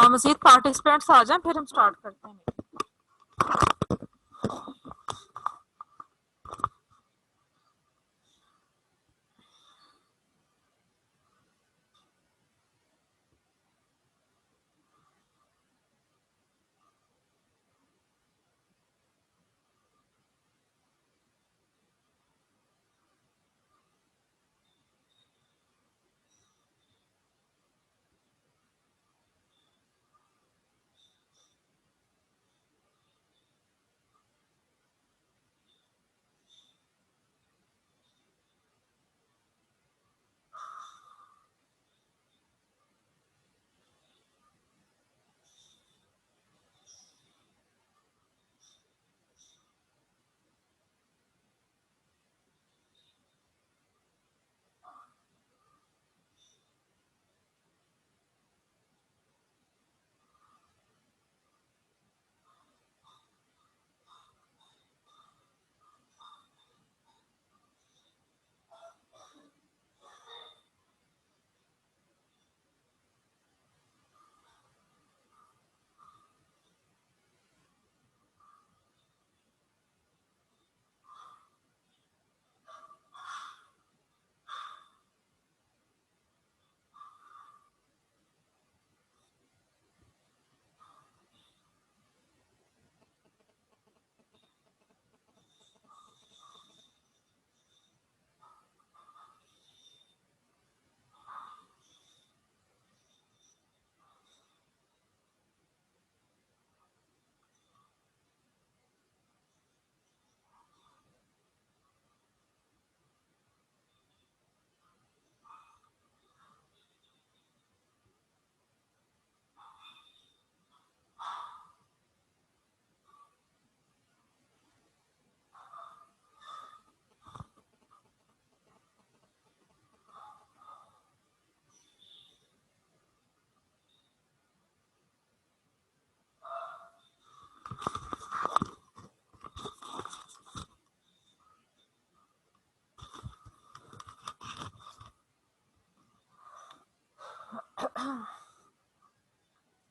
मजीद participants आ जाएं फिर हम स्टार्ट करते हैं।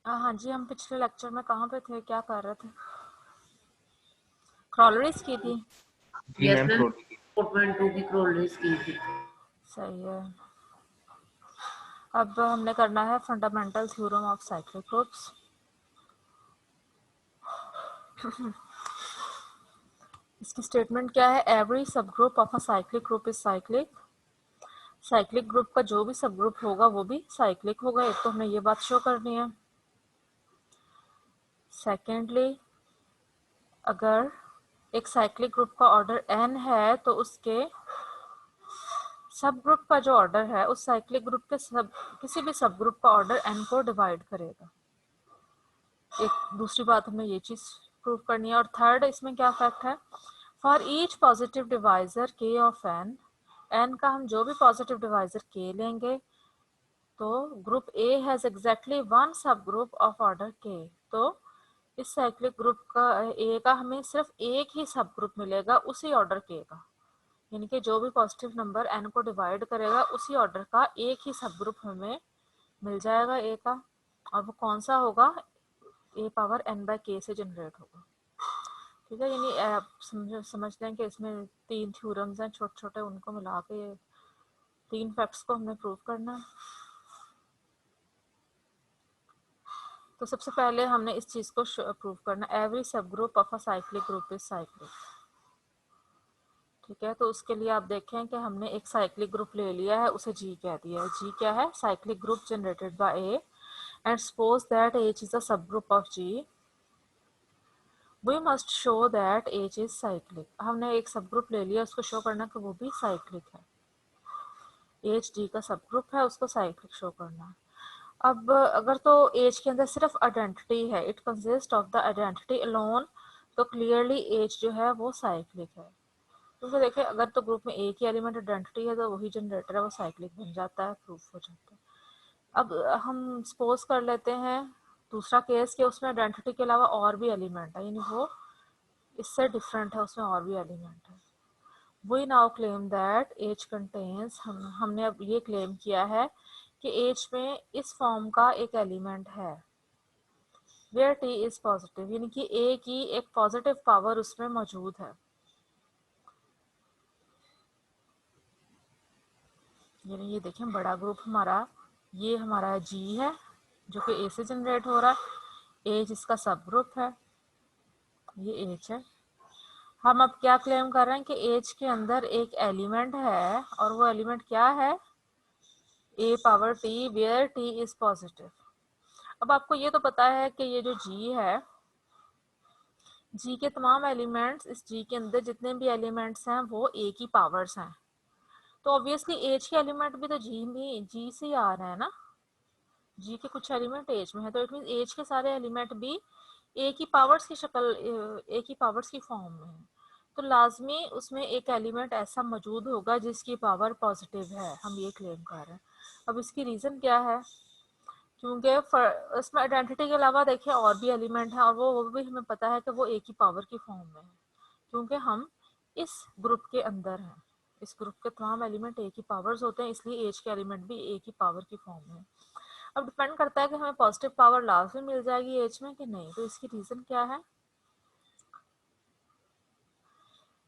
हाँ जी, हम पिछले लेक्चर में कहाँ पे थे, क्या कर रहे थे? क्रॉलरीज की थी। जी मैम, 4.2 की क्रॉलरीज की थी। सही है। अब हमने करना है fundamental theorem of cyclic groups. इसकी स्टेटमेंट क्या है? एवरी सब group of a cyclic group is cyclic. Cyclic group का जो भी सब ग्रुप होगा वो भी साइक्लिक होगा। एक तो हमें ये बात शो करनी है। सेकेंडली, अगर एक साइक्लिक ग्रुप का ऑर्डर n है तो उसके सब ग्रुप का जो ऑर्डर है उस साइक्लिक ग्रुप के किसी भी सब ग्रुप का ऑर्डर n को डिवाइड करेगा। एक दूसरी बात हमें ये चीज प्रूव करनी है। और थर्ड, इसमें क्या फैक्ट है? For each positive divisor k of n का हम जो भी पॉजिटिव डिवाइजर k लेंगे तो group A has exactly one सब ग्रुप ऑफ ऑर्डर k। तो इस साइक्लिक ग्रुप का A का हमें सिर्फ एक ही सब ग्रुप मिलेगा उसी ऑर्डर k का, यानी कि जो भी पॉजिटिव नंबर n को डिवाइड करेगा उसी ऑर्डर का एक ही सब ग्रुप हमें मिल जाएगा A का। और वो कौन सा होगा? A power n by k से जनरेट होगा। ठीक है, यानी आप समझ लें कि इसमें 3 थ्योरम्स हैं छोटे छोटे, उनको मिला के 3 फैक्ट्स को हमने प्रूव करना है। तो सबसे पहले हमने इस चीज को प्रूव करना, एवरी सब group of a cyclic group is cyclic. ठीक है, तो उसके लिए आप देखें कि हमने एक साइक्लिक ग्रुप ले लिया है, उसे G कह दिया है। G क्या है? Cyclic group generated by A and suppose that H is a sub group of G। We must show that H is cyclic. हमने एक सब ग्रुप ले लिया, उसको शो करना कि वो भी साइक्लिक है। H G का सब ग्रुप है, उसको साइक्लिक शो करना है। अब अगर तो H के अंदर सिर्फ आइडेंटिटी है, it consist of the identity alone, तो क्लियरली H जो है वो साइक्लिक है। क्योंकि देखिए, अगर तो ग्रुप में एक ही एलिमेंट आइडेंटिटी है तो वही जनरेटर है, वो साइक्लिक बन जाता है, प्रूफ हो जाता है। अब हम सपोज कर लेते हैं दूसरा केस कि उसमें आइडेंटिटी के अलावा और भी एलिमेंट है, यानी वो इससे डिफरेंट है, उसमें और भी एलिमेंट है। We now claim that H contains, हमने अब ये क्लेम किया है कि H में इस फॉर्म का एक एलिमेंट है। वेयर टी इज पॉजिटिव, यानी कि ए की एक पॉजिटिव पावर उसमें मौजूद है। यानी ये देखें बड़ा ग्रुप हमारा, ये हमारा जी है जो कि ए से जनरेट हो रहा है, एच इसका सब ग्रुप है, ये एच है। हम अब क्या क्लेम कर रहे हैं कि एच के अंदर एक एलिमेंट है, और वो एलिमेंट क्या है, a power t where t is positive. अब आपको ये तो पता है कि ये जो जी है, जी के तमाम एलिमेंट्स, इस जी के अंदर जितने भी एलिमेंट्स हैं वो ए की पावर्स हैं, तो ऑब्वियसली एच के एलिमेंट भी तो जी से ही आ रहे हैं ना, जी के कुछ एलिमेंट एच में है, तो इट मीन एच के सारे एलिमेंट भी ए की पावर्स की शक्ल, ए की पावर्स की फॉर्म में है, तो लाजमी उसमें एक एलिमेंट ऐसा मौजूद होगा जिसकी पावर पॉजिटिव है, हम ये क्लेम कर रहे हैं। अब इसकी रीज़न क्या है, क्योंकि इसमें आइडेंटिटी के अलावा देखिए और भी एलिमेंट हैं, और वो भी हमें पता है कि वो ए की पावर की फॉर्म में है, क्योंकि हम इस ग्रुप के अंदर हैं, इस ग्रुप के तमाम एलिमेंट ए की पावर्स होते हैं, इसलिए एच के एलिमेंट भी ए की पावर की फॉर्म में है। अब डिपेंड करता है कि हमें पॉजिटिव पावर लास्ट में मिल जाएगी एच में कि नहीं, तो इसकी रीज़न क्या है,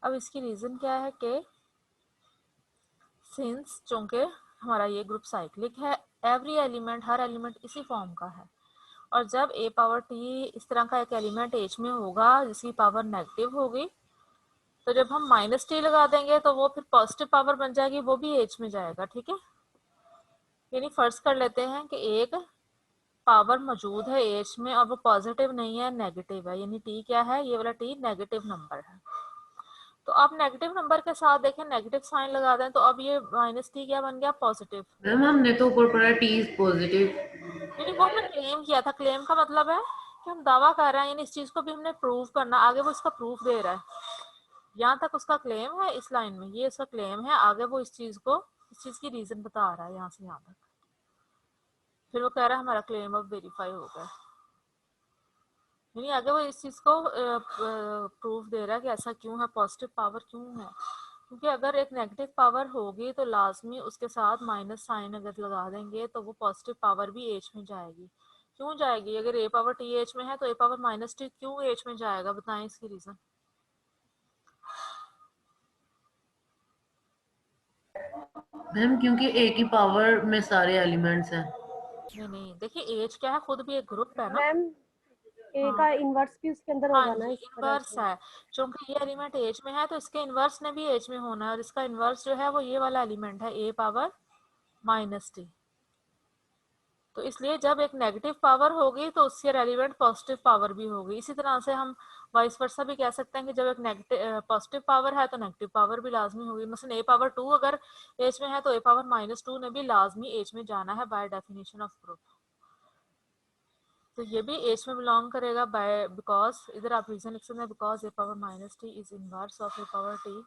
अब इसकी रीज़न क्या है कि सिंस चूंकि हमारा ये ग्रुप साइक्लिक है, एवरी एलिमेंट, हर एलिमेंट इसी फॉर्म का है, और जब ए पावर टी इस तरह का एक एलिमेंट एच में होगा जिसकी पावर नेगेटिव होगी, तो जब हम माइनस टी लगा देंगे तो वो फिर पॉजिटिव पावर बन जाएगी, वो भी एच में जाएगा, ठीक है। यानी फर्ज कर लेते हैं कि एक पावर मौजूद है एच में और वो पॉजिटिव नहीं है, नेगेटिव है, यानी टी क्या है, ये वाला टी नेगेटिव नंबर है। तो आप नेगेटिव नंबर के साथ देखें, नेगेटिव साइन लगा दें, तो अब ये माइनस टी क्या बन गया, पॉजिटिव। मैम हमने तो ऊपर पढ़ा टी इज पॉजिटिव। यानी वो हमने क्लेम किया था, क्लेम का मतलब है कि हम दावा कर रहे हैं, यानी इस चीज को भी हमने प्रूव करना, आगे वो इसका प्रूफ दे रहा है, यहाँ तक उसका क्लेम है, इस लाइन में ये उसका क्लेम है, आगे वो इस चीज को, इस चीज की रीजन बता रहा है यहाँ से यहाँ तक, फिर वो कह रहा है हमारा क्लेम अब वेरीफाई हो गया, यानी आगे वो इस चीज को प्रूफ दे रहा है कि ऐसा क्यों है, पॉजिटिव पावर क्यों है, क्योंकि अगर एक नेगेटिव पावर होगी तो लाजमी उसके साथ माइनस साइन अगर लगा देंगे तो वो पॉजिटिव पावर भी एच में जाएगी। क्यों जाएगी, अगर ए पावर टी एच में है तो ए पावर माइनस टी क्यों एच में जाएगा, बताएं इसकी रीजन। मैम क्योंकि ए की पावर में सारे एलिमेंट्स हैं। नहीं नहीं, देखिए एच क्या है, खुद भी एक ग्रुप है ना। मैम ए हाँ का इनवर्स भी उसके अंदर हाँ होगा ना, जी, इस तरह इनवर्स से। है, क्योंकि ये एलिमेंट एच में है तो इसके इनवर्स ने भी एच में होना है, और इसका इनवर्स जो है वो ये वाला एलिमेंट है, ए पावर माइनस टी। तो इसलिए जब एक नेगेटिव पावर होगी तो उससे रेलिवेंट पॉजिटिव पावर भी होगी, इसी तरह से हम वाइस वर्सा भी कह सकते हैं कि जब एक नेगेटिव पॉजिटिव पावर है तो नेगेटिव पावर भी लाजमी होगी, मसलन ए पावर टू अगर एच में है तो ए पावर माइनस टू ने भी लाजमी एच में जाना है बाय डेफिनेशन ऑफ ग्रुप, तो ये भी एच में बिलोंग करेगा बाय, बिकॉज इधर आप रीजन लिख सकते हैं, because A power minus T is inverse of A power T,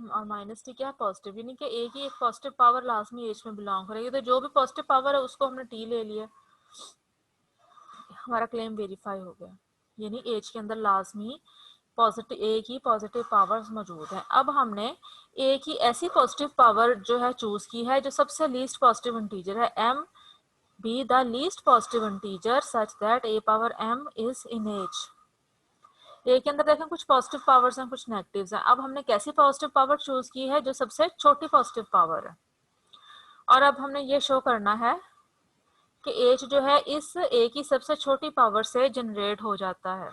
और माइनस टी क्या है, पॉजिटिव, यानी कि ए की एक पॉजिटिव पावर लाजमी एच में बिलोंग करेगी, तो जो भी पॉजिटिव पावर है उसको हमने टी ले लिया, हमारा क्लेम वेरीफाई हो गया, यानी एच के अंदर लाजमी पॉजिटिव, ए की पॉजिटिव पावर्स मौजूद हैं। अब हमने ए की ऐसी पॉजिटिव पावर जो है चूज की है जो सबसे लीस्ट पॉजिटिव इंटीजर है, m be the least positive integer such that a power m is in H. A के अंदर देखें कुछ पॉजिटिव पावर्स हैं, कुछ नेगेटिव्स हैं, अब हमने कैसी पॉजिटिव पावर चूज की है जो सबसे छोटी पॉजिटिव पावर है, और अब हमने ये शो करना है कि एच जो है इस ए की सबसे छोटी पावर से जनरेट हो जाता है।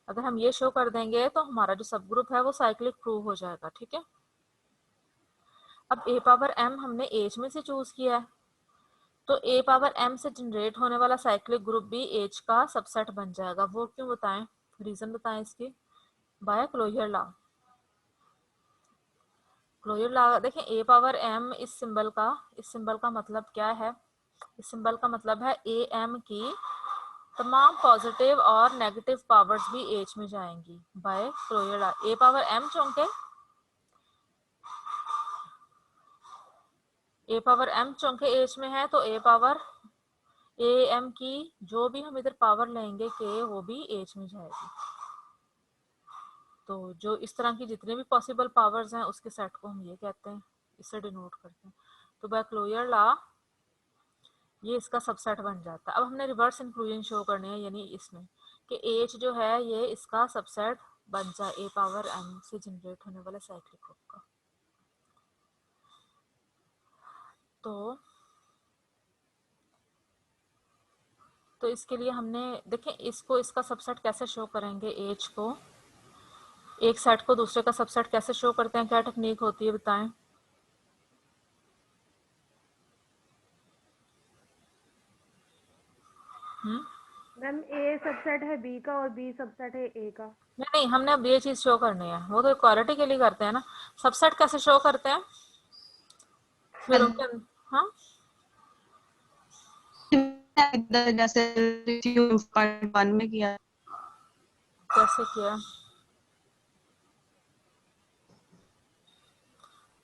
अगर हम ये शो कर देंगे तो हमारा जो सब ग्रुप है वो साइक्लिक प्रूव हो जाएगा, ठीक है। अब ए पावर एम हमने एच में से चूज किया है, तो ए पावर एम से जनरेट होने वाला साइक्लिक ग्रुप भी एच का सबसेट बन जाएगा, वो क्यों बताएं, रीजन बताएं इसकी, by closure law. Closure law देखें, ए पावर एम इस सिंबल का मतलब क्या है, इस सिंबल का मतलब है ए एम की तमाम पॉजिटिव और नेगेटिव पावर्स भी एच में जाएंगी by closure law. A power M चूंकि ए पावर एम चूंकि एच में है तो ए पावर ए एम की जो भी हम इधर पावर लेंगे के वो भी एच में जाएगी, तो जो इस तरह की जितने भी पॉसिबल पावर्स हैं उसके सेट को हम ये कहते हैं, इससे डिनोट करते हैं। तो बाय क्लोजर लॉ ये इसका सबसेट बन जाता है। अब हमने रिवर्स इंक्लूजन शो करनी है, यानी इसमें कि एच जो है ये इसका सबसेट बन जाए ए पावर एम से जनरेट होने वाले साइक्लिक ग्रुप का। तो इसके लिए हमने देखें इसको, इसका सबसेट कैसे शो करेंगे, एच को एक सेट को दूसरे का सबसेट कैसे शो करते हैं, क्या टेक्निक होती है बताएं। मैम ए सबसेट है बी का और बी सबसेट है ए का। नहीं नहीं, हमने अब ये चीज शो करनी है, वो तो इक्वालिटी के लिए करते हैं ना। सबसेट कैसे शो करते हैं फिर उनके हाँ जैसे 1 में किया। कैसे किया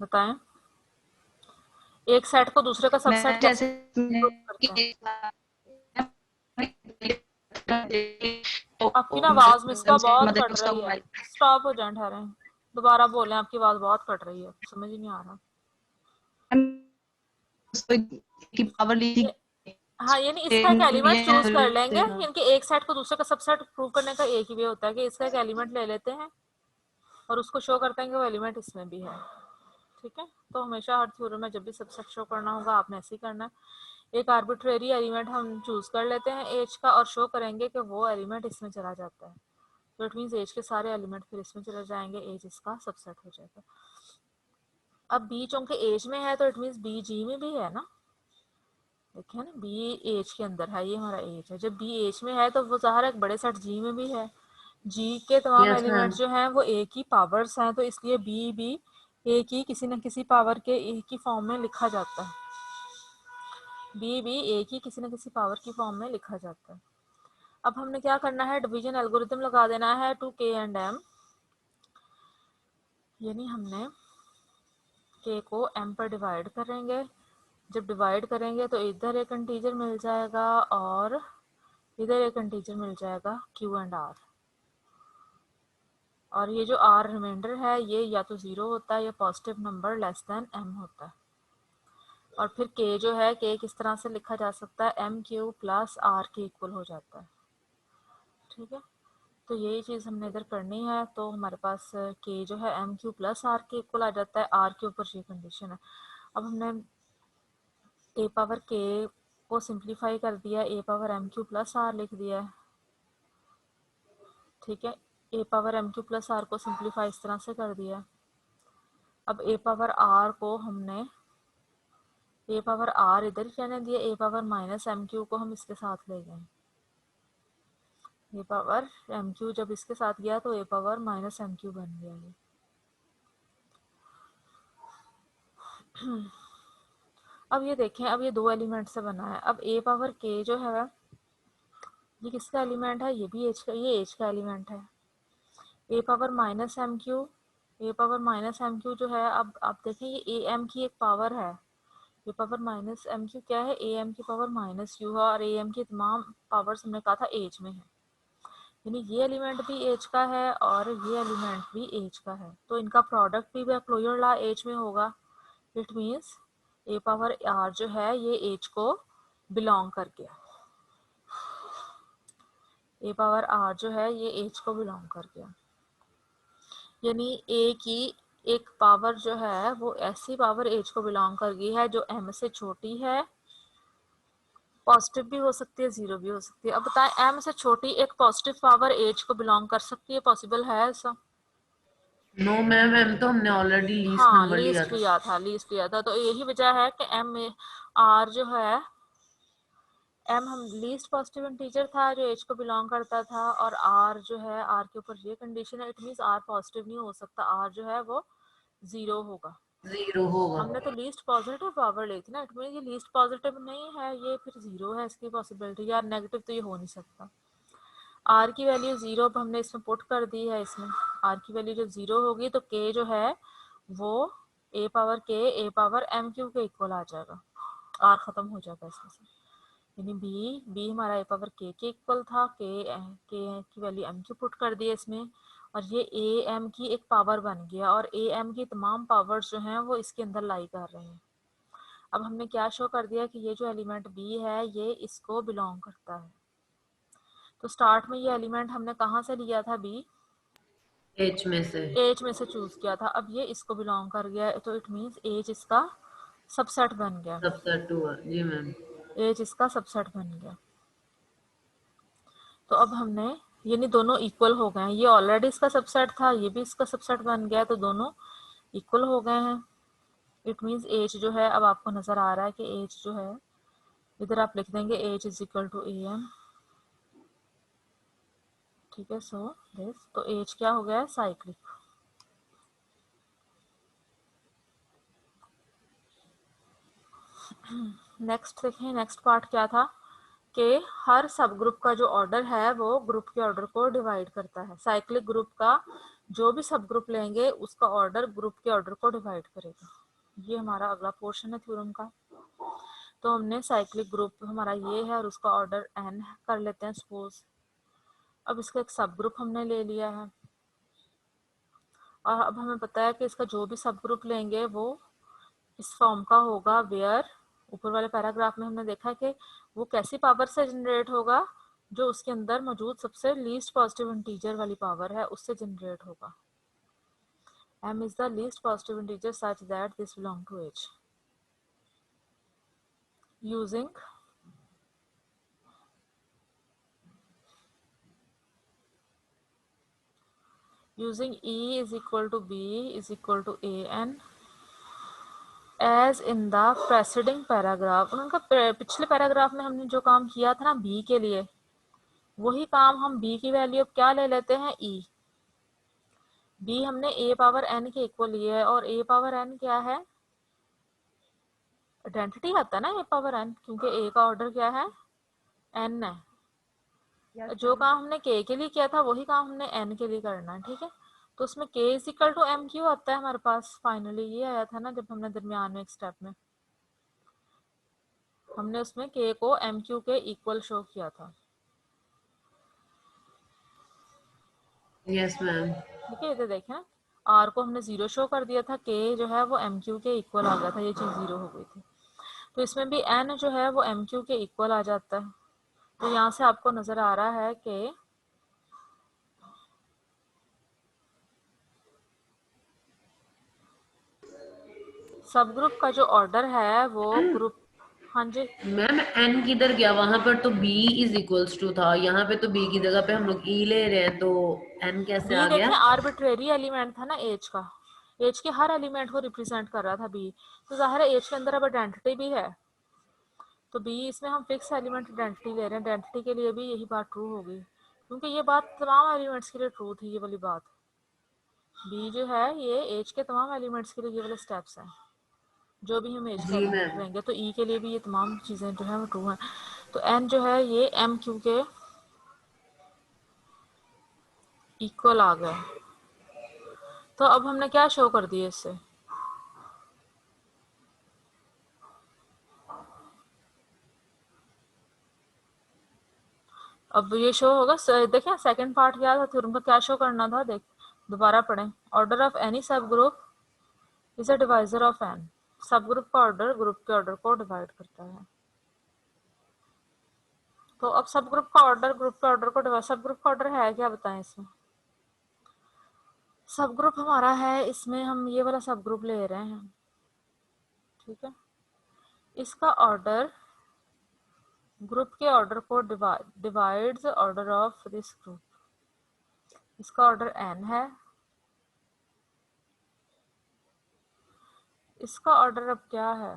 बताएं। एक सेट को दूसरे का सबसेट कैसे जैसे prove करते हैं। आपकी ना आवाज मिसका बहुत मदर कट उसका रही है, स्टॉप हो जाए, ठहरें, दोबारा बोलें, आपकी आवाज बहुत कट रही है, समझ ही नहीं आ रहा। की पावर ली थी। हाँ, यानी इसका एक एलिमेंट चूज कर लेंगे, इनके एक सेट को दूसरे का सबसेट प्रूव करने का एक ही वे होता है कि इसका एक एलिमेंट ले लेते हैं और उसको शो करते हैं कि वो एलिमेंट इसमें भी है। ठीक है, तो हमेशा हर थ्योरम में जब भी सबसेट शो करना होगा आपने ऐसे ही करना है। एक आर्बिट्रेरी एलिमेंट हम चूज कर लेते हैं एच का और शो करेंगे कि वो एलिमेंट इसमें चला जाता है, तो इट मीन्स एच के सारे एलिमेंट फिर इसमें चले जाएंगे, एच इसका सबसेट हो जाएगा। अब बी चूंकि एच में है तो इट मीन्स बी जी में भी है ना, देखिए ना, बी एच के अंदर है, ये हमारा एच है। जब बी एच में है तो वो ज़ाहिर एक बड़े सेट जी में भी है, जी के तमाम यस एलिमेंट मैम। जो हैं वो एक ही पावर्स हैं, तो इसलिए बी भी एक ही किसी न किसी पावर के एक ही फॉर्म में लिखा जाता है, बी भी एक ही किसी न किसी पावर की फॉर्म में लिखा जाता है। अब हमने क्या करना है, डिवीजन एल्गोरिथम लगा देना है टू के एंड एम, यानी हमने के को एम पर डिवाइड करेंगे। जब डिवाइड करेंगे तो इधर एक इंटीजर मिल जाएगा और इधर एक इंटीजर मिल जाएगा क्यू एंड आर, और ये जो आर रिमाइंडर है ये या तो ज़ीरो होता है या positive number less than M होता है। और फिर के जो है, के किस तरह से लिखा जा सकता है, एम क्यू प्लस आर के इक्वल हो जाता है। ठीक है, तो यही चीज़ हमने इधर करनी है, तो हमारे पास के जो है एम क्यू प्लस आर के इक्वल आ जाता है, आर के ऊपर ये कंडीशन है। अब हमने ए पावर के को सिंप्लीफाई कर दिया, a power m q plus r लिख दिया है। ठीक है, a power m q plus r को सिंप्लीफाई इस तरह से कर दिया। अब ए पावर आर को हमने, ए पावर आर इधर ही रहने दिया, a power minus M Q को हम इसके साथ ले गए, ए पावर एम क्यू जब इसके साथ गया तो A power minus M Q बन गया ये। अब ये देखें, अब ये दो एलिमेंट से बना है। अब ए पावर के जो है ये किसका एलिमेंट है, ये भी एच का, ये एच का एलिमेंट है। A power minus M Q, A power minus M Q जो है, अब आप देखें ये ए एम की एक पावर है, a power minus M Q क्या है, ए एम की पावर माइनस क्यू है, और ए एम की तमाम पावर्स हमने कहा था एच में है, यानी ये एलिमेंट भी एच का है और ये एलिमेंट भी एच का है, तो इनका प्रोडक्ट भी क्लोजर लॉ एच में होगा। It means A power R जो है ये एच को बिलोंग कर गया, ए पावर आर जो है ये एच को बिलोंग कर गया, यानी ए की एक पावर जो है वो ऐसी पावर एच को बिलोंग कर गई है जो एम से छोटी है, पॉजिटिव भी हो सकती है जीरो भी हो सकती है। अब बताएं एम से छोटी एक पॉजिटिव पावर एच को बिलोंग कर सकती है, पॉसिबल है ऐसा? नो मैम, एम तो हमने ऑलरेडी लीस्ट हाँ, नंबर लिया लीस्ट था। लिया था, लीस्ट लिया था, तो यही वजह है कि एम में आर जो है, एम हम लीस्ट पॉजिटिव इंटीजर था जो एच को बिलोंग करता था, और आर जो है, आर के ऊपर ये कंडीशन है, इट मीन्स आर पॉजिटिव नहीं हो सकता, आर जो है वो जीरो होगा। जीरो होगा। हमने तो लीस्ट पॉजिटिव पावर ली थी ना, इट मीन ये लीस्ट पॉजिटिव नहीं है, ये फिर जीरो है, इसकी पॉसिबिलिटी, यार नेगेटिव तो ये हो नहीं सकता। आर की वैल्यू जीरो अब हमने इसमें पुट कर दी है, इसमें आर की वैल्यू जब जीरो होगी तो के जो है वो ए पावर के ए पावर एम क्यू के इक्वल आ जाएगा, आर खत्म हो जाएगा इसमें से, यानी बी हमारा ए पावर के इक्वल था, के की वैल्यू एम क्यू पुट कर दी इसमें, और ये ए एम की एक पावर बन गया, और ए एम की तमाम पावर्स जो हैं वो इसके अंदर लाई कर रहे हैं। अब हमने क्या शो कर दिया कि ये जो एलिमेंट बी है ये इसको बिलोंग करता है। तो स्टार्ट में ये एलिमेंट हमने कहाँ से लिया था, बी एच में से चूज किया था। अब ये इसको बिलोंग कर गया तो इट मींस एच इसका सबसेट बन गया। सबसेट हुआ जी मैम। एच इसका सबसेट बन गया। तो अब हमने यानी दोनों इक्वल हो गए हैं, ये ऑलरेडी इसका सबसेट था, ये भी इसका सबसेट बन गया, तो दोनों इक्वल हो गए हैं। इट मींस एच जो है, अब आपको नजर आ रहा है कि एच जो है इधर आप लिख देंगे H is equal to A M, ठीक है। सो दिस, तो एच क्या हो गया है, साइक्लिक। नेक्स्ट देखें, नेक्स्ट पार्ट क्या था कि हर सब ग्रुप का जो ऑर्डर है वो ग्रुप के ऑर्डर को डिवाइड करता है। साइक्लिक ग्रुप का जो भी सब ग्रुप लेंगे उसका ऑर्डर ग्रुप के ऑर्डर को डिवाइड करेगा। ये हमारा अगला पोर्शन है थ्योरम का। तो हमने साइक्लिक ग्रुप हमारा ये है और उसका ऑर्डर n कर लेते हैं सपोज। अब इसका एक सब ग्रुप हमने ले लिया है और अब हमें पता है कि इसका जो भी सब ग्रुप लेंगे वो इस फॉर्म का होगा, वेयर ऊपर वाले पैराग्राफ में हमने देखा कि वो कैसी पावर से जनरेट होगा, जो उसके अंदर मौजूद सबसे लीस्ट पॉजिटिव इंटीजर वाली पावर है उससे जनरेट होगा। m is the least positive integer such that this belong to h. Using e is equal to b is equal to an as in the preceding paragraph. उनका पिछले paragraph में हमने जो काम किया था ना बी के लिए, वही काम हम बी की वैल्यू अब क्या ले लेते हैं, ई। बी हमने ए पावर एन के इक्वल लिया है और ए पावर एन क्या है, आइडेंटिटी आता है ना ए पावर एन, क्योंकि ए का ऑर्डर क्या है, एन है। जो काम हमने के लिए किया था वही काम हमने एन के लिए करना है, ठीक है। तो उसमें k is equal to M Q आता है हमारे पास। फाइनली ये आया था ना जब हमने दरमियान में एक स्टेप में हमने उसमें k को एम क्यू के इक्वल शो किया था। Yes ma'am. ठीक है, इधर देखें r को हमने 0 शो कर दिया था, k जो है वो एम क्यू के इक्वल आ गया था, ये चीज 0 हो गई थी। तो इसमें भी n जो है वो एम क्यू के इक्वल आ जाता है। तो यहाँ से आपको नजर आ रहा है कि सब ग्रुप का जो ऑर्डर है वो ग्रुप, हाँ जी मैम n किधर गया, वहां पर तो b इज इक्वल्स टू था, यहाँ पे तो b की जगह पे हम लोग e ले रहे हैं, तो n कैसे बी आ गया। देखें आर्बिट्रेरी एलिमेंट था ना एज का, एज के हर एलिमेंट को रिप्रेजेंट कर रहा था बी। तो जाहिर है एज के अंदर अब आइडेंटिटी भी है, तो बी इसमें हम फिक्स एलिमेंट आइडेंटिटी ले रहे हैं। आइडेंटिटी के लिए भी यही बात ट्रू होगी, क्योंकि ये बात तमाम एलिमेंट्स के लिए ट्रू थी, ये वाली बात। बी जो है ये एज के तमाम एलिमेंट्स के लिए ये वाले स्टेप्स हैं, जो भी हम एज के जी एलिमेंट मैम। लेंगे। तो ई के लिए भी ये तमाम चीज़ें जो है वो ट्रू हैं। तो एन जो है ये एम क्यू के इक्वल आ गया। तो अब हमने क्या शो कर दिया इससे, अब ये शो होगा। देखिए सेकंड पार्ट क्या था थ्योरम का, क्या शो करना था, देख दोबारा पढ़ें। Order of any subgroup is a divisor of N. Subgroup का ऑर्डर ग्रुप के ऑर्डर को डिवाइड करता है। तो अब सब ग्रुप का ऑर्डर ग्रुप के ऑर्डर को डिवाइड, सब ग्रुप का ऑर्डर है क्या बताएं इसमें। सब ग्रुप हमारा है, इसमें हम ये वाला सब ग्रुप ले रहे हैं, ठीक है। इसका ऑर्डर ग्रुप के ऑर्डर को divides order of this group. इसका ऑर्डर n है, इसका ऑर्डर अब क्या है,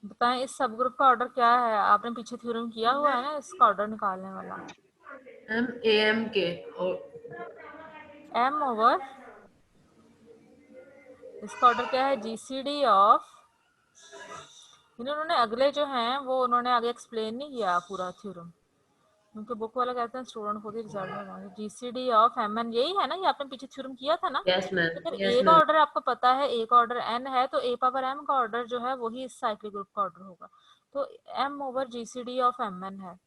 बताएं। इस सब ग्रुप का ऑर्डर क्या है, आपने पीछे थ्योरम किया हुआ है ना इसका ऑर्डर निकालने वाला, मैम am के और m ओवर इसका ऑर्डर क्या है, जीसीडी ऑफ। इन्होंने अगले जो हैं वो उन्होंने आगे एक्सप्लेन नहीं किया पूरा थ्योरम, क्योंकि बुक वाला कहते हैं स्टूडेंट खुद ही रिजल्ट में मांगे। जीसीडी ऑफ एम एन, यही है ना, ये आपने पीछे थ्योरम किया था ना। Yes ma'am. अगर यस ए का मैम। ऑर्डर आपको पता है, ए का ऑर्डर एन है, तो ए पावर एम का ऑर्डर जो है वही इस साइक्लिक ग्रुप का ऑर्डर होगा। तो M over GCD of M N है।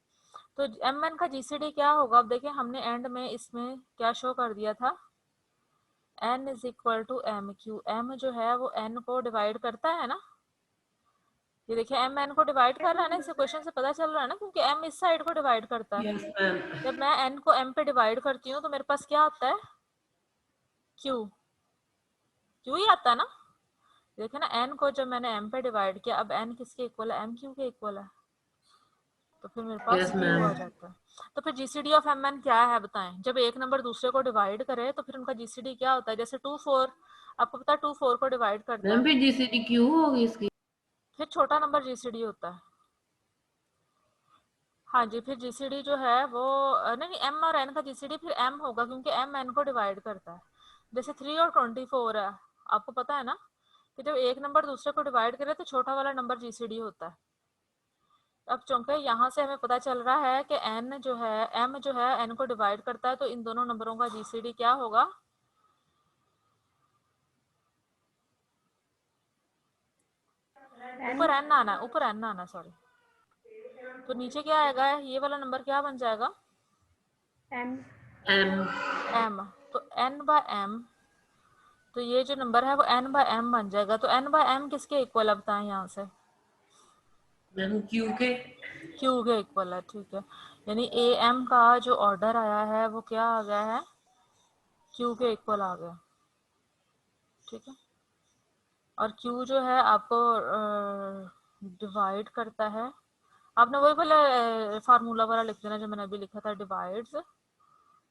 तो mn का जीसीडी क्या होगा? अब देखिए हमने एंड में इसमें क्या शो कर दिया था, n is equal to M Q. m जो है वो n को डिवाइड करता है ना, ये देखिए m n को डिवाइड कर रहा है ना, इसे क्वेश्चन से पता चल रहा है ना, क्योंकि m इस साइड को डिवाइड करता है। Yes ma'am. जब मैं n को m पे डिवाइड करती हूँ तो मेरे पास क्या आता है, q ही आता है ना। देखिए ना, n को जब मैंने m पे डिवाइड किया, अब n किसके इक्वल है, m q के इक्वल है, तो फिर मेरे पास यस q मैम। आ जाता है। तो फिर जीसीडी ऑफ mn क्या है बताएं? जब एक नंबर दूसरे को डिवाइड करे तो फिर उनका जीसीडी क्या होता है? जैसे 2 4, आपको पता है 2 4 को डिवाइड करता मैम है, फिर जीसीडी क्यों होगी इसकी? फिर छोटा नंबर जीसीडी होता है। हाँ जी, फिर जीसीडी जो है वो नहीं, m और n का जीसीडी फिर m होगा, क्योंकि m n को डिवाइड करता है। जैसे 3 और 24 है, आपको पता है ना कि जब एक नंबर दूसरे को डिवाइड करे तो छोटा वाला नंबर जीसीडी होता है। अब चूंकि यहाँ से हमें पता चल रहा है कि n जो है, m जो है n को डिवाइड करता है, तो इन दोनों नंबरों का जीसीडी क्या होगा, ऊपर n आना, ऊपर n आना, सॉरी। तो नीचे क्या आएगा, ये वाला नंबर क्या बन जाएगा, m एम। m। तो n बाय m, तो ये जो नंबर है वो n बाय m बन जाएगा। तो n बाय m किसके इक्वल है बताएं यहाँ से, मैम क्यू के। q के इक्वल है, ठीक है। यानी am का जो ऑर्डर आया है वो क्या आ गया है, q के इक्वल आ गया, ठीक है। और q जो है आपको डिवाइड करता है, आपने वही वाला फार्मूला वाला लिख देना जो मैंने अभी लिखा था, divides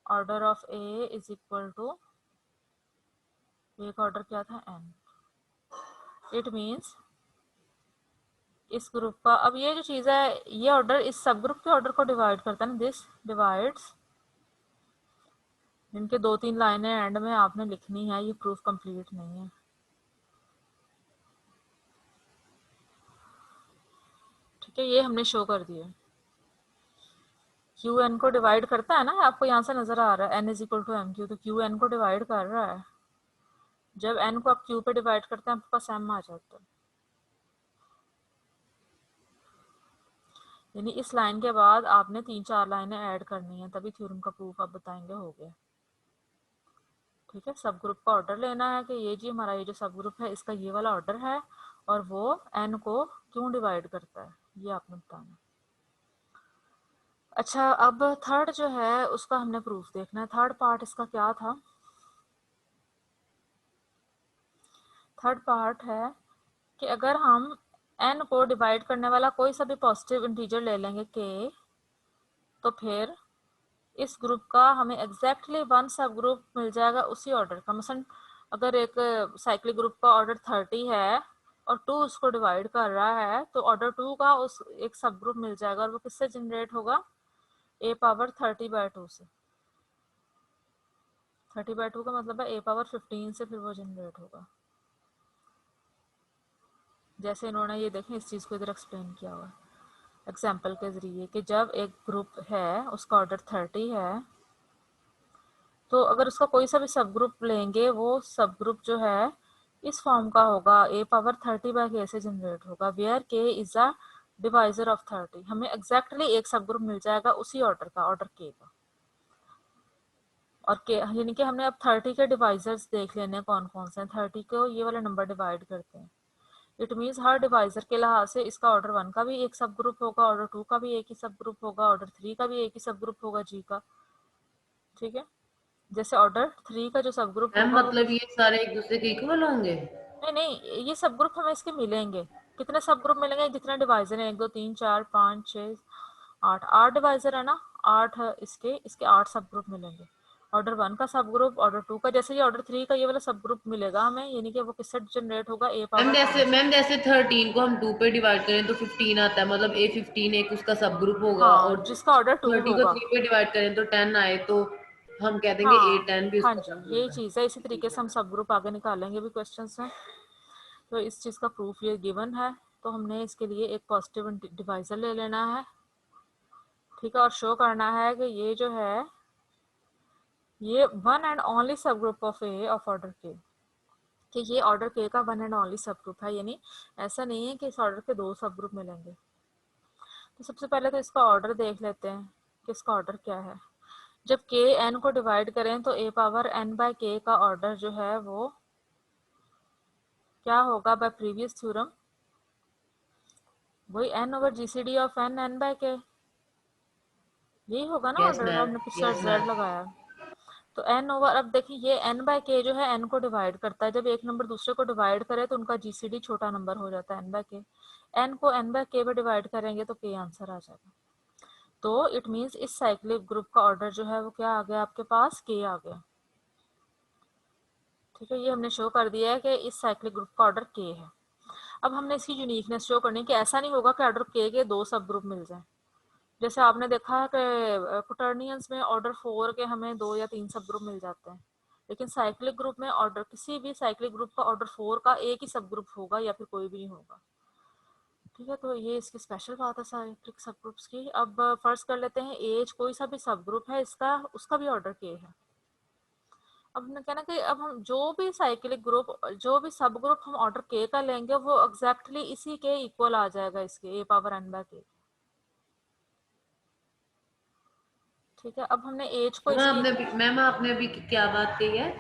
order of a is equal to, एक ऑर्डर क्या था, n। इट मीन्स इस ग्रुप का, अब ये जो चीज़ है, ये ऑर्डर इस सब ग्रुप के ऑर्डर को डिवाइड करता है ना, दिस डिवाइड्स, इनके 2-3 लाइनें एंड में आपने लिखनी है, ये प्रूफ कंप्लीट नहीं है, ठीक है। ये हमने शो कर दिया, क्यू एन को डिवाइड करता है ना, आपको यहाँ से नजर आ रहा है n is equal to M Q, तो क्यू एन को डिवाइड कर रहा है। जब n को आप q पे डिवाइड करते हैं आपके पास m आ जाता है। यानी इस लाइन के बाद आपने 3-4 लाइनें ऐड करनी है, तभी थ्योरम का प्रूफ आप बताएंगे हो गया, ठीक है। सब ग्रुप का ऑर्डर लेना है कि ये जी हमारा ये जो सब ग्रुप है इसका ये वाला ऑर्डर है, और वो n को क्यों डिवाइड करता है, ये आपने बताना। अच्छा, अब थर्ड जो है उसका हमने प्रूफ देखना है। थर्ड पार्ट इसका क्या था, थर्ड पार्ट है कि अगर हम n को डिवाइड करने वाला कोई सा भी पॉजिटिव इंटीजर ले लेंगे k, तो फिर इस ग्रुप का हमें एग्जैक्टली वन सब ग्रुप मिल जाएगा उसी ऑर्डर का। मसलन अगर एक साइक्लिक ग्रुप का ऑर्डर 30 है और 2 उसको डिवाइड कर रहा है, तो ऑर्डर 2 का उस एक सब ग्रुप मिल जाएगा, और वो किससे जनरेट होगा, a पावर 30/2 से। 30/2 का मतलब है a पावर 15 से फिर वो जनरेट होगा। जैसे इन्होंने ये देखें इस चीज़ को इधर एक्सप्लेन किया हुआ है एग्जाम्पल के जरिए, कि जब एक ग्रुप है उसका ऑर्डर 30 है, तो अगर उसका कोई सा भी सब ग्रुप लेंगे, वो सब ग्रुप जो है इस फॉर्म का होगा, a पावर 30/k से जनरेट होगा, where k is a divisor of 30। हमें एग्जैक्टली एक सब ग्रुप मिल जाएगा उसी ऑर्डर का, ऑर्डर k का। और k यानी कि हमने अब 30 के डिवाइजर्स देख लेने कौन कौन से हैं। 30 को ये वाला नंबर डिवाइड करते हैं, इट मीन्स हर डिवाइजर के लिहाज से इसका ऑर्डर 1 का भी एक सब ग्रुप होगा, ऑर्डर 2 का भी एक ही सब ग्रुप होगा, ऑर्डर 3 का भी एक ही सब ग्रुप होगा g का, ठीक है। जैसे ऑर्डर 3 का जो सब ग्रुप मैम होगा वो, मतलब ये सारे एक दूसरे के इक्वल होंगे? नहीं नहीं, ये सब ग्रुप हमें इसके मिलेंगे। कितने सब ग्रुप मिलेंगे, जितने डिवाइजर हैं, 1 2 3 4 5 6 8, 8 डिवाइजर है ना, 8 इसके 8 सब ग्रुप मिलेंगे। ऑर्डर 1 का सब ग्रुप, ऑर्डर 2 का, जैसे ये ऑर्डर 3 का ये वाला सब ग्रुप मिलेगा हमें, यानी कि वो किससे जनरेट होगा, a पावर 5। मैम जैसे 13 को हम 2 पे डिवाइड करें तो 15 आता है, मतलब A15 एक उसका सब ग्रुप होगा, हाँ, और जिसका ऑर्डर 2 30 को होगा। 3 पे डिवाइड करें तो 10 आए, तो हम कह देंगे हाँ A10 भी हाँ उसका जी, सब यही ग्रुप है। चीज़ है, इसी तरीके से हम सब ग्रुप आगे निकालेंगे भी क्वेश्चन में। तो इस चीज़ का प्रूफ ये गिवन है, तो हमने इसके लिए एक पॉजिटिव डिवाइजर ले लेना है, ठीक है, और शो करना है कि ये जो है ये वन एंड ओनली सब group of A of order के, कि ये ऑर्डर के का वन एंड ओनली सब ग्रुप है, यानी ऐसा नहीं है कि इस ऑर्डर के 2 सब ग्रुप मिलेंगे। तो सबसे पहले तो इसका ऑर्डर देख लेते हैं कि इसका ऑर्डर क्या है। जब k n को डिवाइड करें तो a power n by k का ऑर्डर जो है वो क्या होगा बाय प्रीवियस थ्योरम, वही n over GCD of n by k, यही होगा ना यस ऑर्डर, मैम, हमने पिछला यस z मैम। लगाया। तो n ओवर, अब देखिए ये n बाय k जो है n को डिवाइड करता है, जब एक नंबर दूसरे को डिवाइड करे तो उनका जीसीडी छोटा नंबर हो जाता है n बाय k। n को n बाय k पे डिवाइड करेंगे तो k आंसर आ जाएगा। तो इट मीन्स इस साइक्लिक ग्रुप का ऑर्डर जो है वो क्या आ गया आपके पास, k आ गया। ठीक है, ये हमने शो कर दिया है कि इस साइक्लिक ग्रुप का ऑर्डर k है। अब हमने इसकी यूनिकनेस शो करनी है कि ऐसा नहीं होगा कि ऑर्डर k के दो सब ग्रुप मिल जाए। जैसे आपने देखा है कि क्वाटर्नियंस में ऑर्डर 4 के हमें 2 या 3 सब ग्रुप मिल जाते हैं, लेकिन साइक्लिक ग्रुप में ऑर्डर, किसी भी साइक्लिक ग्रुप का ऑर्डर 4 का एक ही सब ग्रुप होगा या फिर कोई भी नहीं होगा। ठीक है, तो ये इसकी स्पेशल बात है साइक्लिक सब ग्रुप्स की। अब फर्ज कर लेते हैं एज कोई सा भी सब ग्रुप है इसका, उसका भी ऑर्डर k है। अब हमने कहना कि अब हम जो भी साइक्लिक ग्रुप, जो भी सब ग्रुप हम ऑर्डर k का लेंगे वो एग्जैक्टली इसी के इक्वल आ जाएगा, इसके a power n by k। ठीक है, अब हमने एज को इसकी, मैम आपने अभी क्या बात कही है?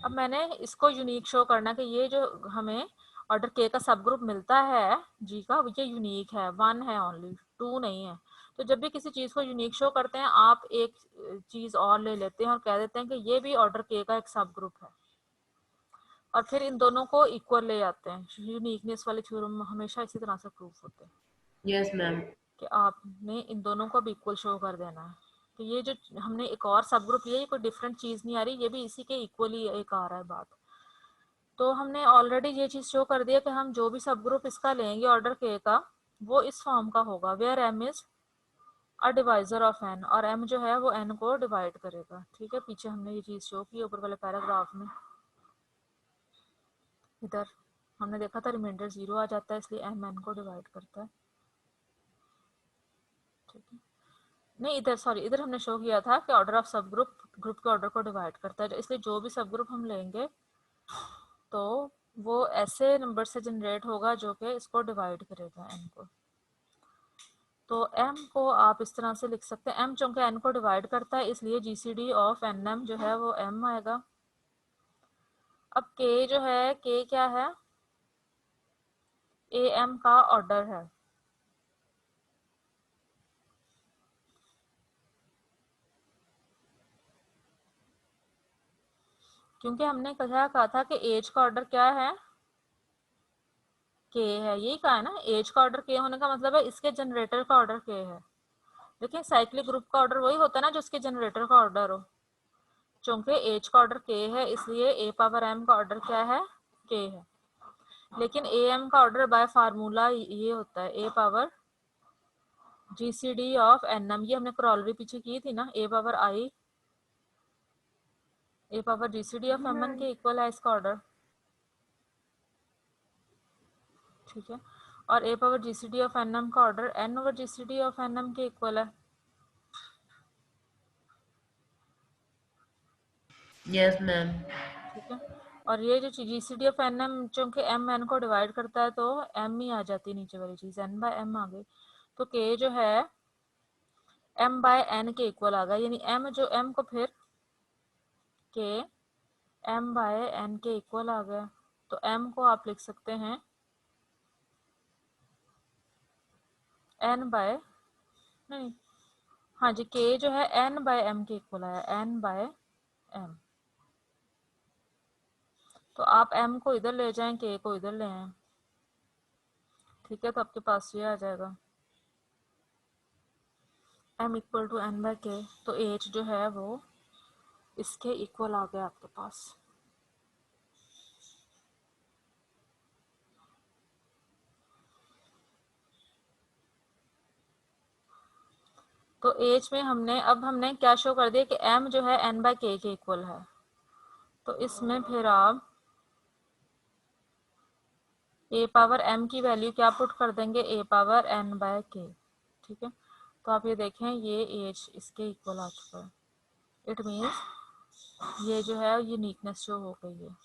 अब मैंने इसको यूनिक शो करना कि ये जो हमें ऑर्डर के का सब ग्रुप मिलता है जी का, ये यूनिक है, 1 है ओनली, 2 नहीं है। तो जब भी किसी चीज को यूनिक शो करते हैं आप एक चीज और ले लेते हैं और कह देते हैं कि ये भी ऑर्डर के का एक सब ग्रुप है, और फिर इन दोनों को इक्वल ले आते हैं। यूनिकनेस वाले थ्योरम हमेशा इसी तरह से प्रूफ होते हैं यस मैम। कि आपने इन दोनों को भी इक्वल शो कर देना है। तो ये जो हमने एक और सब ग्रुप लिया, ये कोई डिफरेंट चीज नहीं आ रही, ये भी इसी के इक्वली एक आ रहा है बात। तो हमने ऑलरेडी ये चीज शो कर दिया कि हम जो भी सब ग्रुप इसका लेंगे ऑर्डर के का, वो इस फॉर्म का होगा where m is a divisor of n, और m जो है वो n को डिवाइड करेगा। ठीक है, पीछे हमने ये चीज शो की ऊपर वाले पैराग्राफ में। इधर हमने देखा था रिमाइंडर 0 आ जाता है, इसलिए m n को डिवाइड करता है। ठीक है, नहीं इधर सॉरी, इधर हमने शो किया था कि ऑर्डर ऑफ सब ग्रुप ग्रुप के ऑर्डर को डिवाइड करता है, इसलिए जो भी सब ग्रुप हम लेंगे तो वो ऐसे नंबर से जनरेट होगा जो कि इसको डिवाइड करेगा n को। तो m को आप इस तरह से लिख सकते हैं, m चूंकि n को डिवाइड करता है इसलिए जीसीडी ऑफ nm जो है वो m आएगा। अब k जो है, k क्या है, am का ऑर्डर है। क्योंकि हमने कहा था कि एज का ऑर्डर क्या है, k है, यही कहा है ना, एज का ऑर्डर k होने का मतलब है इसके जनरेटर का ऑर्डर k है। लेकिन साइक्लिक ग्रुप का ऑर्डर वही होता है ना जो उसके जनरेटर का ऑर्डर हो। चूंकि एज का ऑर्डर k है इसलिए a पावर m का ऑर्डर क्या है, k है। लेकिन ए एम का ऑर्डर बाय फार्मूला ये होता है a power GCD of n m, ये हमने क्रॉलरी पीछे की थी ना, a power i a power GCD of M n के इक्वल है इसका ऑर्डर। ठीक है, और a power GCD of n m का order n over GCD of n m के इक्वल है। Yes ma'am. ठीक है, और ये जो जीसीडी ऑफ एन एम, चूंकि m n को डिवाइड करता है तो m ही आ जाती है नीचे वाली चीज, n बाय m आ गई। तो k जो है m बाय n के इक्वल आ गया, यानी m जो m को फिर k m बाय n के इक्वल आ गया। तो m को आप लिख सकते हैं n बाय, नहीं हाँ जी, k जो है n बाय m के इक्वल आया, n बाय m। तो आप m को इधर ले जाएं, k को इधर ले आए। ठीक है, तो आपके पास ये आ जाएगा m equal to n by k। तो h जो है वो इसके इक्वल आ गया आपके पास। तो एज में हमने क्या शो कर दिया कि m जो है n बाय k के इक्वल है। तो इसमें फिर आप a पावर m की वैल्यू क्या पुट कर देंगे, a power n by k। ठीक है, तो आप ये देखें ये एज इसके इक्वल आ चुका है। इट मीन्स ये जो है यूनिकनेस शो हो गई है।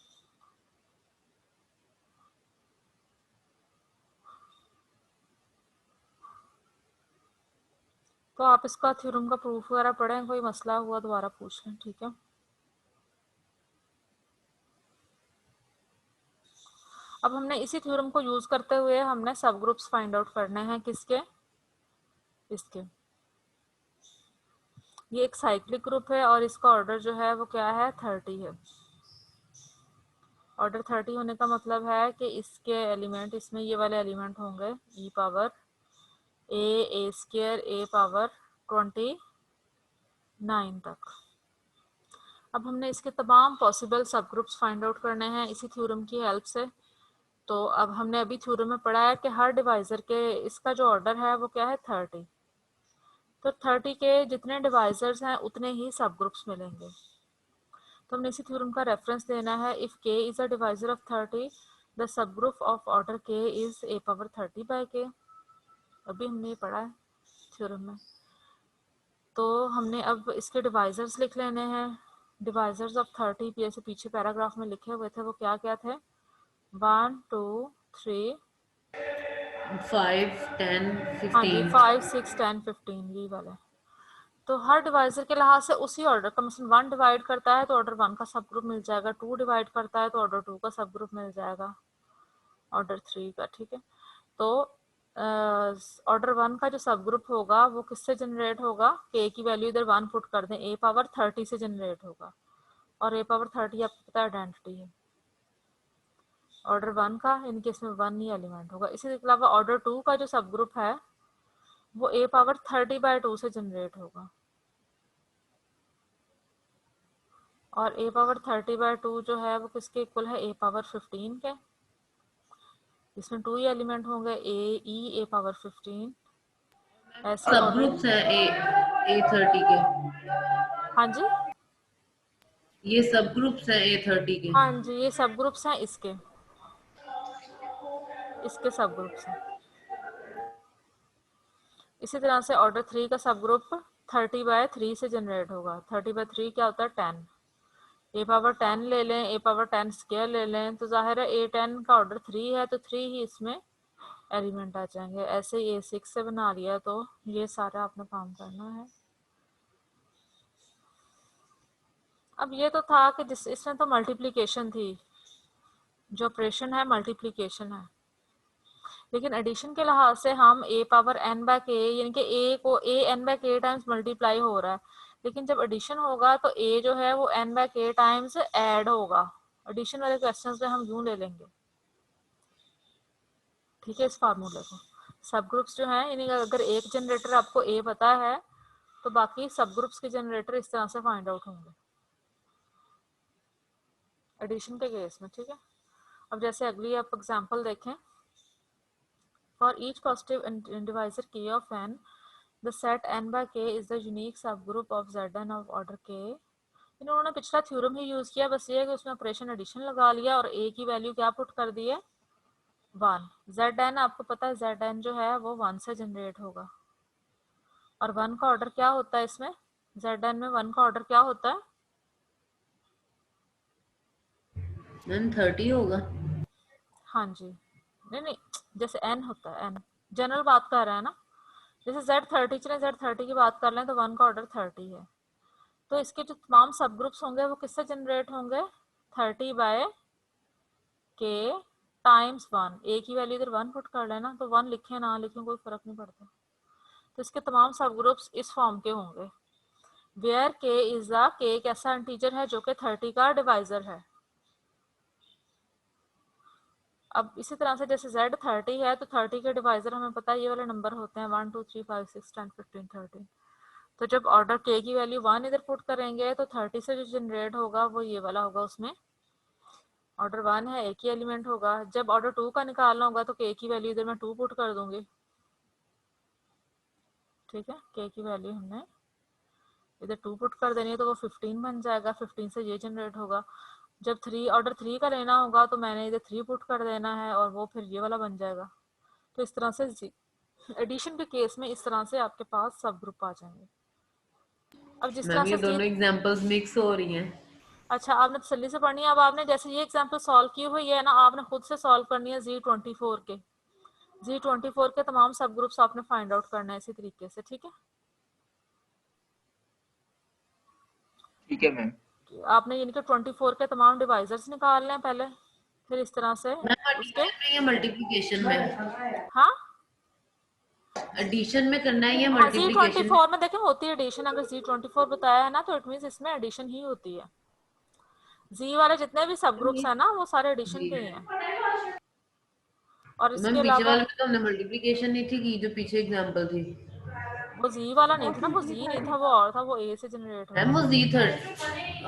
तो आप इसका थ्योरम का प्रूफ वगैरह पढ़ें, कोई मसला हुआ दोबारा पूछ लें, ठीक है। अब हमने इसी थ्योरम को यूज करते हुए हमने सब ग्रुप्स फाइंड आउट करने हैं, किसके, इसके। ये एक साइक्लिक ग्रुप है और इसका ऑर्डर जो है वो क्या है, 30 है। ऑर्डर 30 होने का मतलब है कि इसके एलिमेंट, इसमें ये वाले एलिमेंट होंगे e power a square a power 29 तक। अब हमने इसके तमाम पॉसिबल सब ग्रुप्स फाइंड आउट करने हैं इसी थ्योरम की हेल्प से। तो अब हमने अभी थ्योरम में पढ़ा है कि हर डिवाइजर के इसका जो ऑर्डर है वो क्या है, 30। तो 30 के जितने डिवाइजर्स हैं उतने ही सब ग्रुप्स मिलेंगे। तो हमने इसी थ्योरम का रेफरेंस देना है। If k is a divisor of 30, the सब group of order k is a power 30 by k। अभी हमने ये पढ़ा है थ्योरम में। तो हमने अब इसके डिवाइजर्स लिख लेने हैं। डिवाइजर्स ऑफ 30 जैसे पीछे पैराग्राफ में लिखे हुए थे वो क्या क्या थे, 1 2 3 5 10 हाँ जी 15 5 6 10 15 ये वाला। तो हर डिवाइजर के लिहाज से उसी ऑर्डर का, मतलब 1 डिवाइड करता है तो ऑर्डर 1 का सब ग्रुप मिल जाएगा, 2 डिवाइड करता है तो ऑर्डर 2 का सब ग्रुप मिल जाएगा, ऑर्डर 3 का, ठीक है। तो ऑर्डर 1 का जो सब ग्रुप होगा वो किससे जनरेट होगा, k की वैल्यू इधर 1 पुट कर दें, a पावर 30 से जनरेट होगा। और a पावर 30 आपको पता है आइडेंटिटी है ऑर्डर 1 का, इनके इसमें 1 ही एलिमेंट होगा। इसी के अलावा ऑर्डर 2 का जो सब ग्रुप है वो a पावर 30 बाय 2 से जनरेट होगा। और a पावर 30 बाय 2 जो है वो किसके इक्वल है, a पावर 15 के। इसमें 2 ही एलिमेंट होंगे, a पावर 15 ऐसे सब ऑर्डर। ग्रुप्स हैं ए 30 के। हाँ जी, ये सब ग्रुप्स हैं ए 30 के। हाँ जी, ये सब ग्रुप्स हैं इसके सब ग्रुप्स हैं। इसी तरह से ऑर्डर 3 का सब ग्रुप 30 बाय 3 से जनरेट होगा। 30 बाय 3 क्या होता है, 10। ए पावर 10 ले लें, ए पावर 10 स्क्वायर ले लें, तो जाहिर है ए 10 का ऑर्डर 3 है तो 3 ही इसमें एलिमेंट आ जाएंगे। ऐसे ही ए 6 से बना लिया, तो ये सारा आपने काम करना है। अब ये तो था कि जिस इसमें तो मल्टीप्लिकेशन थी, जो ऑपरेशन है मल्टीप्लिकेशन है, लेकिन एडिशन के लिहाज से हम a power n by k, यानी कि a को a n by k times multiply हो रहा है, लेकिन जब एडिशन होगा तो a जो है वो n by k times add होगा। एडिशन वाले क्वेश्चंस में हम यूं ले लेंगे, ठीक है, इस फार्मूले को। सब ग्रुप्स जो हैं, यानी अगर एक जनरेटर आपको a पता है तो बाकी सब ग्रुप्स के जनरेटर इस तरह से फाइंड आउट होंगे एडिशन के केस में, ठीक है। अब जैसे अगली आप एग्जांपल देखें, for each positive divisor k of n, the set n by k is the unique subgroup of zn of order k। इन्होंने पिछला थ्योरम ही यूज किया, बस ये है कि उसमें ऑपरेशन एडिशन लगा लिया और a की वैल्यू क्या पुट कर दी है, 1। zn आपको पता है zn जो है वो 1 से जनरेट होगा। और 1 का ऑर्डर क्या होता है इसमें, zn में 1 का ऑर्डर क्या होता है, मैम 30 होगा। हाँ जी, नहीं नहीं, जैसे n होता है, n जनरल बात कर रहे हैं ना, जैसे z30, चले z30 की बात कर लें तो 1 का ऑर्डर 30 है। तो इसके जो तमाम सब ग्रुप्स होंगे वो किससे जनरेट होंगे, 30 बाय k टाइम्स 1। a की वैल्यू इधर 1 पुट कर लेना, तो 1 लिखें ना लिखें कोई फर्क नहीं पड़ता। तो इसके तमाम सब ग्रुप्स इस फॉर्म के होंगे, where k is the, k एक ऐसा इंटीजर है जो कि 30 का डिवाइजर है। अब इसी तरह से जैसे z30 है तो 30 के डिवाइजर हमें पता है ये वाले नंबर होते हैं 1 2 3 5 6 10 15 13। तो जब ऑर्डर k की वैल्यू 1 इधर पुट करेंगे तो 30 से जो जनरेट होगा वो ये वाला होगा, उसमें ऑर्डर 1 है, एक ही एलिमेंट होगा। जब ऑर्डर 2 का निकालना होगा तो k की वैल्यू इधर मैं 2 पुट कर दूंगी, ठीक है। k की वैल्यू हमने इधर 2 पुट कर देनी है तो वो 15 बन जाएगा, 15 से ये जनरेट होगा। जब 3 ऑर्डर 3 का लेना होगा तो मैंने इधर 3 पुट कर देना है और वो फिर ये वाला बन जाएगा। तो इस तरह से एडिशन के केस में इस तरह से आपके पास सब ग्रुप आ जाएंगे। अब जिस तरह मैम ये से दोनों एग्जांपल्स मिक्स हो रही हैं। अच्छा, आपने तसल्ली से पढ़नी है। अब आपने जैसे ये एग्जांपल सॉल्व की हुई है ना, आपने खुद से सॉल्व करनी है Z24 के तमाम सब ग्रुप्स आपने फाइंड आउट करना है इसी तरीके से, ठीक है। ठीक है मैम। आपने इनके 24 के तमाम डिवाइजर्स निकाल लें पहले, फिर इस तरह से मैम उसके एडिशन में या मल्टीप्लिकेशन में? हाँ एडिशन में करना है या हाँ मल्टीप्लिकेशन में? Z24 में देखें होती है एडिशन। अगर Z24 बताया है ना तो इट मीन्स इसमें एडिशन ही होती है। Z वाले जितने भी सब ग्रुप्स हैं ना वो सारे एडिशन जी के ही हैं। और तो इसके मैम पीछे अलावा वाले में तो हमने मल्टीप्लिकेशन नहीं थी की, जो पीछे एग्जांपल थी। वो Z वाला नहीं था ना, वो Z नहीं था, वो और था, वो A से जनरेट हो मैम रहा वो था। Z30।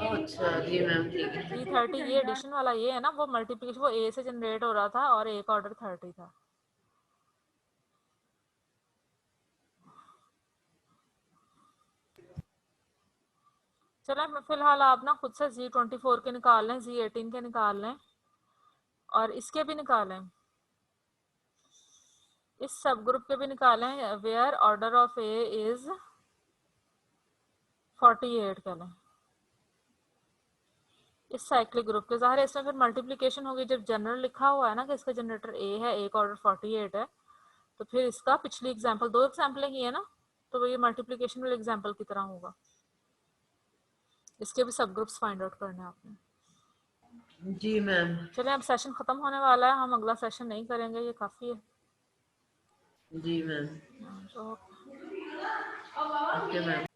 अच्छा जी मैम ठीक है। Z30 ये एडिशन वाला ये है ना, वो मल्टीप्लिकेशन वो A से जनरेट हो रहा था और A का ऑर्डर 30 था। चलो फिलहाल आप ना खुद से Z24 के निकाल लें, Z18 के निकाल लें और इसके भी निकालें, इस सब ग्रुप के भी निकालें where order of A is 48 का लें इस साइक्लिक ग्रुप के। ज़ाहिर है इसमें फिर मल्टीप्लिकेशन होगी, जब जनरल लिखा हुआ है ना कि इसका जनरेटर ए है, ए का ऑर्डर 48 है, तो फिर इसका पिछली एग्जांपल 2 एग्जांपल की है ना, तो वो ये मल्टीप्लिकेशन वाले एग्जांपल की तरह होगा। इसके भी सब ग्रुप्स फाइंड आउट करने हैं आपने। जी मैम। चलिए अब सेशन खत्म होने वाला है, हम अगला सेशन नहीं करेंगे, ये काफ़ी है। जी मैम। तो ओके मैम।